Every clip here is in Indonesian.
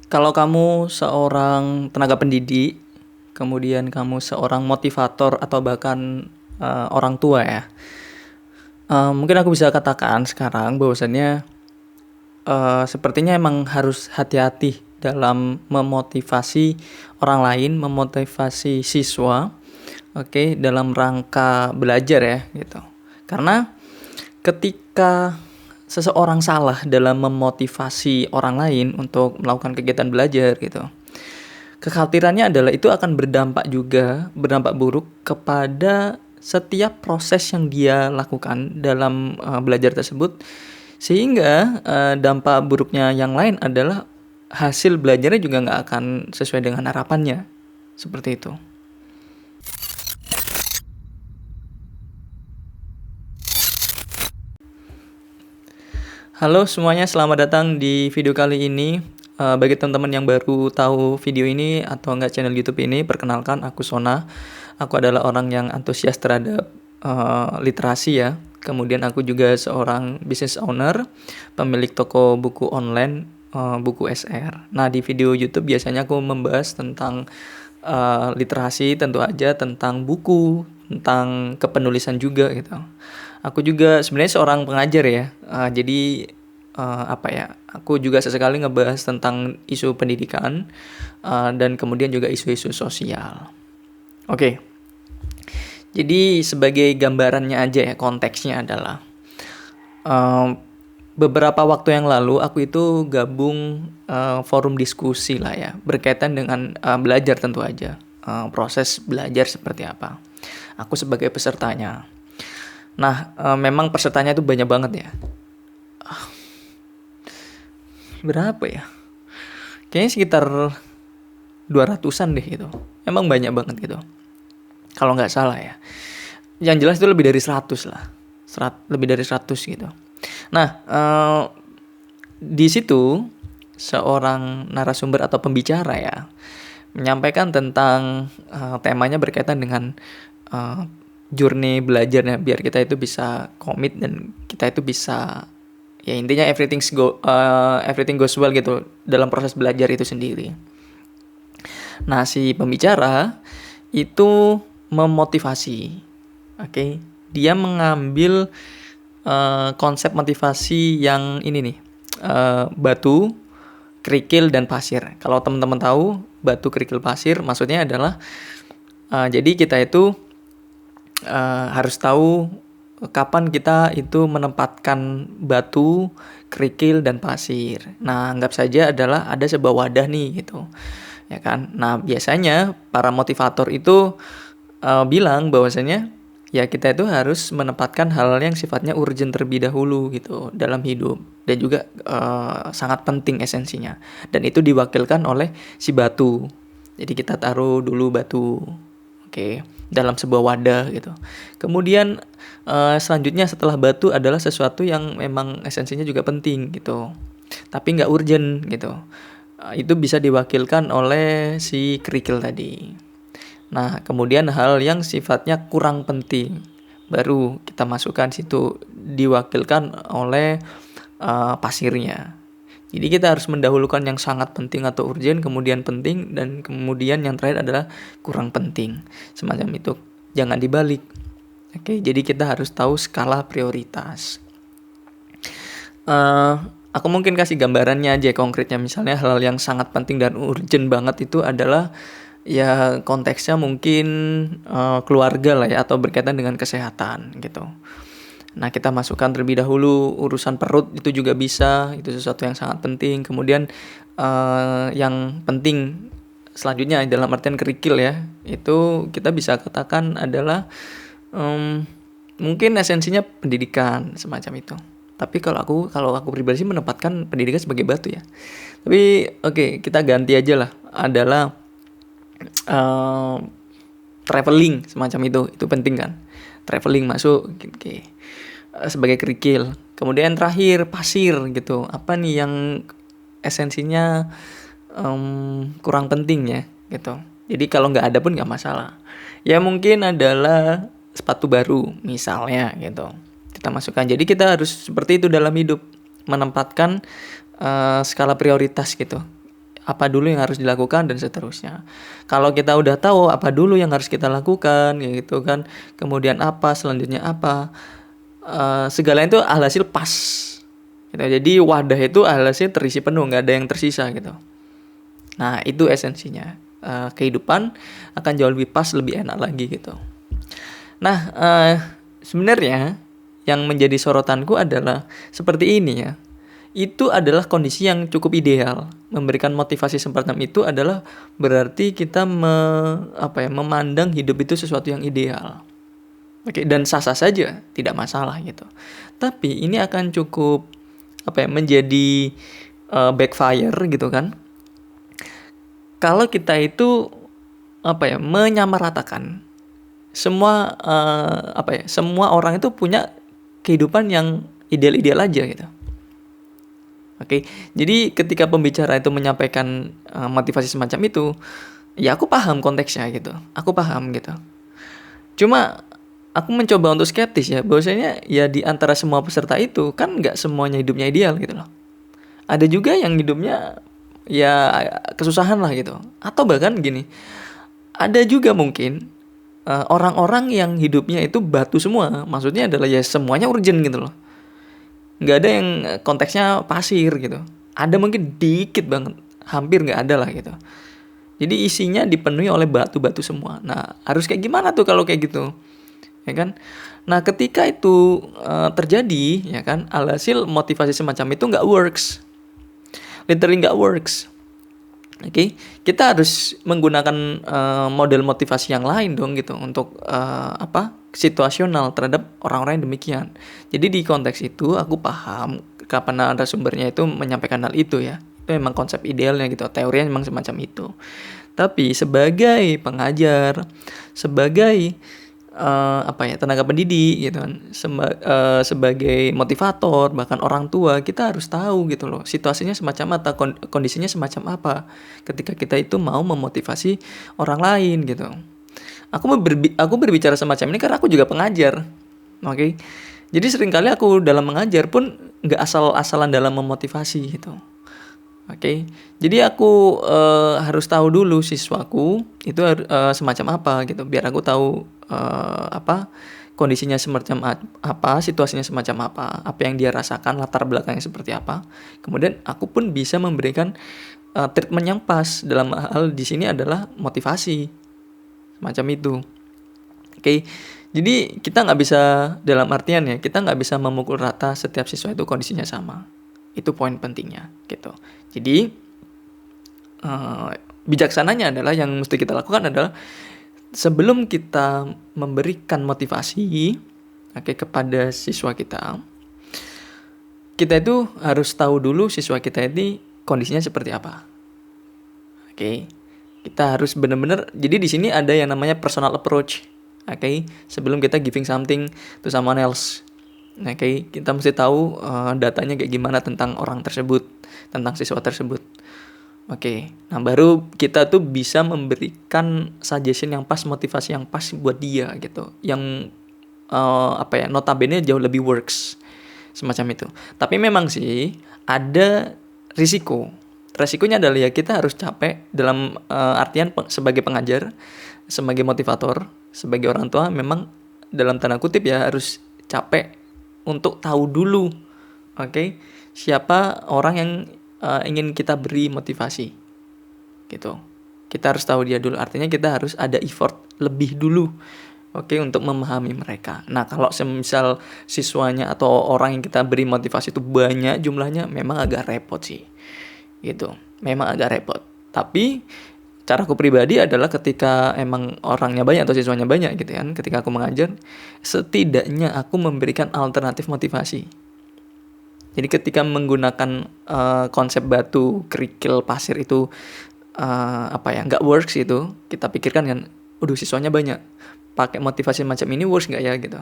Kalau kamu seorang tenaga pendidik, kemudian kamu seorang motivator atau bahkan orang tua ya, mungkin aku bisa katakan sekarang bahwasannya sepertinya emang harus hati-hati dalam memotivasi orang lain, memotivasi siswa, oke, dalam rangka belajar ya gitu. Karena ketika seseorang salah dalam memotivasi orang lain untuk melakukan kegiatan belajar gitu, kekhawatirannya adalah itu akan berdampak juga, berdampak buruk kepada setiap proses yang dia lakukan dalam belajar tersebut, sehingga dampak buruknya yang lain adalah hasil belajarnya juga nggak akan sesuai dengan harapannya, seperti itu. Halo semuanya, selamat datang di video kali ini. Bagi teman-teman yang baru tahu video ini atau enggak channel YouTube ini, perkenalkan aku Sona. Aku adalah orang yang antusias terhadap literasi ya. Kemudian aku juga seorang business owner, pemilik toko buku online, buku SR. Nah, di video YouTube biasanya aku membahas tentang literasi, tentu aja tentang buku, tentang kepenulisan juga gitu. Aku juga sebenarnya seorang pengajar ya. Jadi apa ya? Aku juga sesekali ngebahas tentang isu pendidikan dan kemudian juga isu-isu sosial. Oke. Jadi sebagai gambarannya aja ya, konteksnya adalah eh, beberapa waktu yang lalu aku itu gabung forum diskusi lah ya, berkaitan dengan belajar tentu aja. Proses belajar seperti apa. Aku sebagai pesertanya. Nah, memang pesertanya itu banyak banget ya. Berapa ya? Kayaknya sekitar 200-an deh gitu. Emang banyak banget gitu. Kalau nggak salah ya. Yang jelas itu lebih dari 100 lah. Lebih dari 100 gitu. Nah, di situ seorang narasumber atau pembicara ya menyampaikan tentang temanya berkaitan dengan journey belajarnya, biar kita itu bisa komit dan kita itu bisa, ya intinya everything goes well gitu dalam proses belajar itu sendiri. Nah, si pembicara itu memotivasi, oke. Dia mengambil konsep motivasi yang ini nih, batu, kerikil, dan pasir. Kalau teman-teman tahu batu, kerikil, pasir, maksudnya adalah jadi kita itu harus tahu kapan kita itu menempatkan batu, kerikil, dan pasir. Nah, anggap saja adalah ada sebuah wadah nih gitu, ya kan. Nah, biasanya para motivator itu bilang bahwasanya ya kita itu harus menempatkan hal yang sifatnya urgent terlebih dahulu gitu dalam hidup, dan juga sangat penting esensinya, dan itu diwakilkan oleh si batu. Jadi kita taruh dulu batu, oke, dalam sebuah wadah gitu. Kemudian selanjutnya setelah batu adalah sesuatu yang memang esensinya juga penting gitu, tapi nggak urgent gitu. Itu bisa diwakilkan oleh si kerikil tadi. Nah, kemudian hal yang sifatnya kurang penting baru kita masukkan situ, diwakilkan oleh pasirnya. Jadi kita harus mendahulukan yang sangat penting atau urgent, kemudian penting, dan kemudian yang terakhir adalah kurang penting. Semacam itu. Jangan dibalik. Oke, jadi kita harus tahu skala prioritas. Aku mungkin kasih gambarannya aja konkretnya, misalnya hal yang sangat penting dan urgent banget itu adalah ya konteksnya mungkin keluarga lah ya, atau berkaitan dengan kesehatan gitu. Nah, kita masukkan terlebih dahulu urusan perut, itu juga bisa, itu sesuatu yang sangat penting. Kemudian yang penting selanjutnya dalam artian kerikil ya, itu kita bisa katakan adalah mungkin esensinya pendidikan semacam itu. Tapi kalau aku pribadi sih menempatkan pendidikan sebagai batu ya. Tapi oke, kita ganti aja lah, adalah traveling semacam itu penting kan. Traveling masuk sebagai kerikil. Kemudian terakhir pasir gitu. Apa nih yang esensinya kurang penting ya gitu. Jadi kalau nggak ada pun nggak masalah. Ya mungkin adalah sepatu baru misalnya gitu. Kita masukkan. Jadi kita harus seperti itu dalam hidup, menempatkan skala prioritas gitu. apa dulu yang harus dilakukan dan seterusnya. Kalau kita udah tahu apa dulu yang harus kita lakukan, kayak gitu kan, kemudian apa, selanjutnya apa, segala itu alhasil pas. Gitu. Jadi wadah itu alhasil terisi penuh, nggak ada yang tersisa gitu. Nah itu esensinya. Kehidupan akan jauh lebih pas, lebih enak lagi gitu. Nah sebenarnya yang menjadi sorotanku adalah seperti ini ya. Itu adalah kondisi yang cukup ideal. Memberikan motivasi semacam itu adalah berarti kita memandang hidup itu sesuatu yang ideal. Oke, dan sah-sah saja, tidak masalah gitu. Tapi ini akan cukup menjadi backfire gitu kan. Kalau kita itu menyamaratakan semua semua orang itu punya kehidupan yang ideal-ideal aja gitu. Oke, jadi ketika pembicara itu menyampaikan motivasi semacam itu, ya aku paham konteksnya gitu, aku paham gitu. Cuma aku mencoba untuk skeptis ya, bahwasanya ya di antara semua peserta itu kan nggak semuanya hidupnya ideal gitu loh. Ada juga yang hidupnya ya kesusahan lah gitu, atau bahkan gini, ada juga mungkin orang-orang yang hidupnya itu batu semua, maksudnya adalah ya semuanya urgent gitu loh. Nggak ada yang konteksnya pasir gitu. Ada mungkin dikit banget, hampir nggak ada lah gitu. Jadi isinya dipenuhi oleh batu-batu semua. Nah harus kayak gimana tuh kalau kayak gitu, ya kan? Nah ketika itu terjadi, ya kan, alhasil motivasi semacam itu nggak works, literally nggak works. Oke, kita harus menggunakan model motivasi yang lain dong gitu untuk situasional terhadap orang-orang yang demikian. Jadi di konteks itu aku paham kapan narasumbernya itu menyampaikan hal itu ya. Itu memang konsep idealnya gitu, teorinya memang semacam itu. Tapi sebagai pengajar, sebagai tenaga pendidik gitu kan, sebagai motivator, bahkan orang tua, kita harus tahu gitu loh situasinya semacam apa, kondisinya semacam apa ketika kita itu mau memotivasi orang lain gitu. Aku berbicara semacam ini karena aku juga pengajar, oke? Jadi seringkali aku dalam mengajar pun nggak asal-asalan dalam memotivasi gitu. Oke, jadi aku harus tahu dulu siswaku itu semacam apa gitu, biar aku tahu kondisinya semacam apa, situasinya semacam apa yang dia rasakan, latar belakangnya seperti apa. Kemudian aku pun bisa memberikan treatment yang pas. Dalam hal di sini adalah motivasi semacam itu. Oke, jadi kita nggak bisa, dalam artian ya, kita nggak bisa memukul rata setiap siswa itu kondisinya sama. Itu poin pentingnya gitu. Jadi bijaksananya adalah yang mesti kita lakukan adalah sebelum kita memberikan motivasi kepada siswa kita itu harus tahu dulu siswa kita ini kondisinya seperti apa. Oke, kita harus benar-benar, jadi di sini ada yang namanya personal approach. Oke, sebelum kita giving something to someone else. Oke, kita mesti tahu datanya kayak gimana tentang orang tersebut, tentang siswa tersebut. Oke, nah baru kita tuh bisa memberikan suggestion yang pas, motivasi yang pas buat dia gitu, yang notabene jauh lebih works semacam itu. Tapi memang sih ada resikonya adalah ya kita harus capek dalam artian sebagai pengajar, sebagai motivator, sebagai orang tua, memang dalam tanda kutip ya harus capek untuk tahu dulu, siapa orang yang ingin kita beri motivasi, gitu. Kita harus tahu dia dulu. Artinya kita harus ada effort lebih dulu, untuk memahami mereka. Nah, kalau semisal siswanya atau orang yang kita beri motivasi itu banyak jumlahnya, memang agak repot sih, gitu. Memang agak repot. Tapi caraku pribadi adalah ketika emang orangnya banyak atau siswanya banyak gitu kan, ketika aku mengajar, setidaknya aku memberikan alternatif motivasi. Jadi ketika menggunakan konsep batu, kerikil, pasir itu nggak works itu, kita pikirkan kan, siswanya banyak, pakai motivasi macam ini works nggak ya gitu.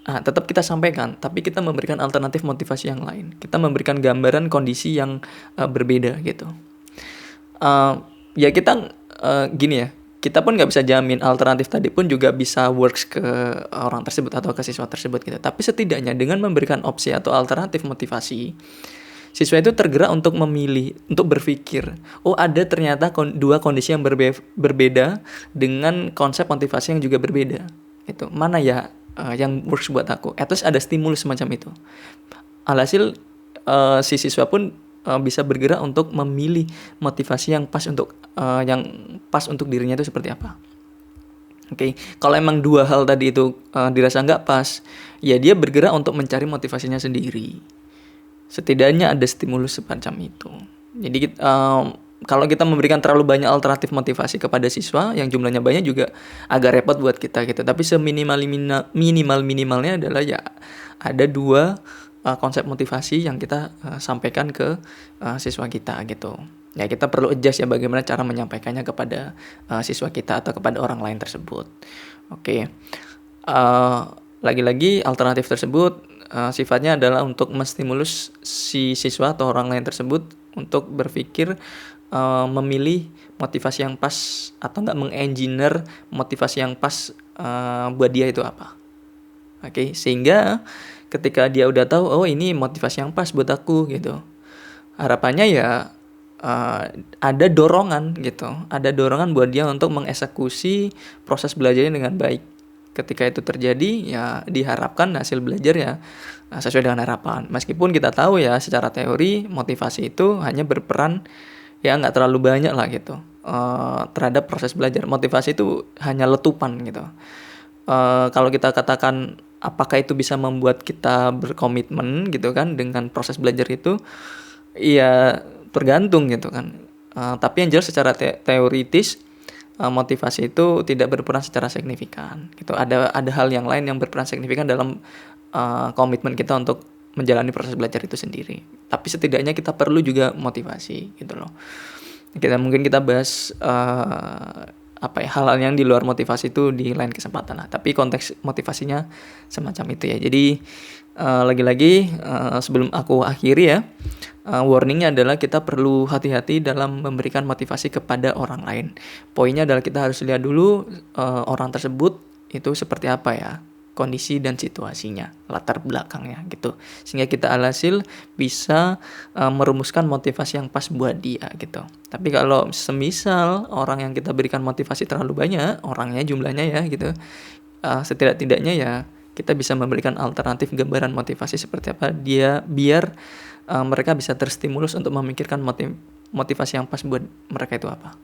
Nah, tetap kita sampaikan, tapi kita memberikan alternatif motivasi yang lain. Kita memberikan gambaran kondisi yang berbeda gitu. Ya kita gini ya, kita pun nggak bisa jamin alternatif tadi pun juga bisa works ke orang tersebut atau ke siswa tersebut gitu. Tapi setidaknya dengan memberikan opsi atau alternatif motivasi, Siswa itu tergerak untuk memilih, untuk berpikir, oh ada ternyata dua kondisi yang berbeda dengan konsep motivasi yang juga berbeda. Itu mana ya yang works buat aku? At least ada stimulus semacam itu. Alhasil si siswa pun bisa bergerak untuk memilih motivasi yang pas untuk dirinya itu seperti apa. Oke, kalau emang dua hal tadi itu dirasa nggak pas, ya dia bergerak untuk mencari motivasinya sendiri. Setidaknya ada stimulus semacam itu. Jadi kalau kita memberikan terlalu banyak alternatif motivasi kepada siswa yang jumlahnya banyak juga agak repot buat kita gitu. Tapi minimalnya adalah ya ada dua konsep motivasi yang kita sampaikan ke siswa kita gitu. Ya kita perlu adjust ya bagaimana cara menyampaikannya kepada siswa kita atau kepada orang lain tersebut. Oke. Lagi-lagi alternatif tersebut sifatnya adalah untuk menstimulus si siswa atau orang lain tersebut untuk berpikir memilih motivasi yang pas atau enggak mengengineer motivasi yang pas buat dia itu apa. Oke, sehingga ketika dia udah tahu oh ini motivasi yang pas buat aku gitu. Harapannya ya ada dorongan gitu. Ada dorongan buat dia untuk mengeksekusi proses belajarnya dengan baik. Ketika itu terjadi ya diharapkan hasil belajar ya sesuai dengan harapan. Meskipun kita tahu ya secara teori motivasi itu hanya berperan ya nggak terlalu banyak lah gitu terhadap proses belajar. Motivasi itu hanya letupan gitu. Kalau kita katakan apakah itu bisa membuat kita berkomitmen gitu kan dengan proses belajar itu, ya tergantung gitu kan. Tapi yang jelas secara teoritis motivasi itu tidak berperan secara signifikan gitu. Ada hal yang lain yang berperan signifikan dalam komitmen kita untuk menjalani proses belajar itu sendiri. Tapi setidaknya kita perlu juga motivasi gitu loh. Mungkin kita bahas hal-hal yang di luar motivasi itu di lain kesempatan lah. Tapi konteks motivasinya semacam itu ya. Jadi lagi-lagi sebelum aku akhiri ya, warningnya adalah kita perlu hati-hati dalam memberikan motivasi kepada orang lain. Poinnya adalah kita harus lihat dulu orang tersebut itu seperti apa ya, kondisi dan situasinya, latar belakangnya gitu. Sehingga kita alhasil bisa merumuskan motivasi yang pas buat dia gitu. Tapi kalau semisal orang yang kita berikan motivasi terlalu banyak, orangnya jumlahnya ya gitu, setidak-tidaknya ya kita bisa memberikan alternatif gambaran motivasi seperti apa dia biar mereka bisa terstimulus untuk memikirkan motivasi yang pas buat mereka itu apa.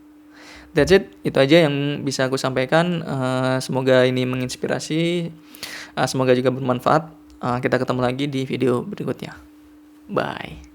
That's it, itu aja yang bisa aku sampaikan. Semoga ini menginspirasi, semoga juga bermanfaat. Kita ketemu lagi di video berikutnya. Bye.